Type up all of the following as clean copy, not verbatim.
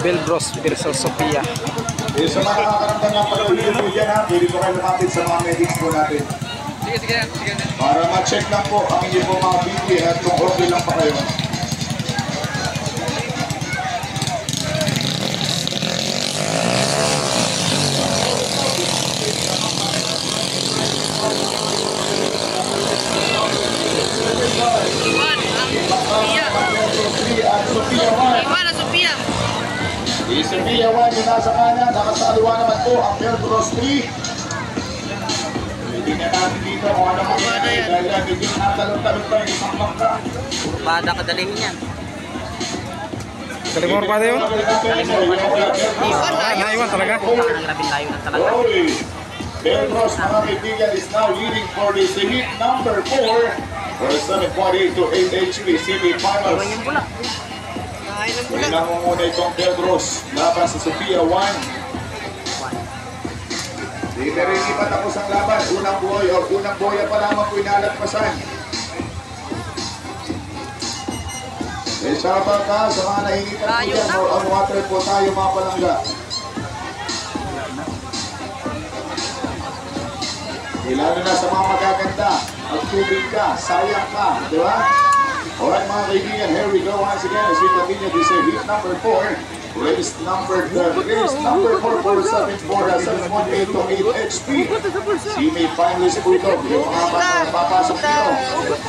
Belbros versus Sophia. Sa mga nakakaramdam ng pag-ulit po dyan ha, pwede po kayo lumapit sa mga medics po natin. Sige. Para ma-check lang po ang inyo po mga BP at kung okay lang pa kayo. Iwan ang Sophia. Si Sophia 1 yung nasa kanan, nakasaliwa naman po ang Belbros 3. Hindi na natin dito kung ano mangyayari dahil hindi natalong-talong tayo isang bangka. Pada kadalhin niya. Kalimor pa yun? Naiwan talaga. Grabe layo na talaga. Belbros mga kaibigan is now leading for the heat number 4 for 7.8 to 8 HP CB Finals. Iwan yung pula. Muli nangunguna itong Belbros laban sa Sophia 1. Di na rin iba tapos ang laban. Unang buhay o unang buhay pa lamang po inalagpasan. Shoutout ka sa mga nahingitan po dyan. More on water po tayo mga palangga. Lalo na sa mga magaganda. Magtubig ka, sayang ka, di ba? Alright mga kaibigan, here we go once again as we continue to say heat number 4. Race number 4 for 7.8 to 8 HP. Semi finalist po ito. Yung mga papasok dito.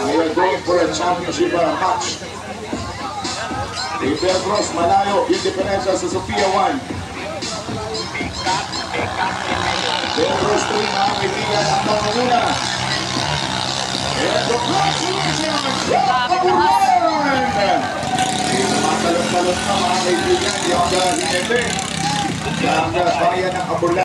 We are going for a championship match. The Belbros malayo yung diferensya sa Sophia 1. Belbros 3 mga kaibigan ang mangunguna. And congratulations! Matalong-talong na mga kaibigan, yung hinete. Yung bayan ng Abulan.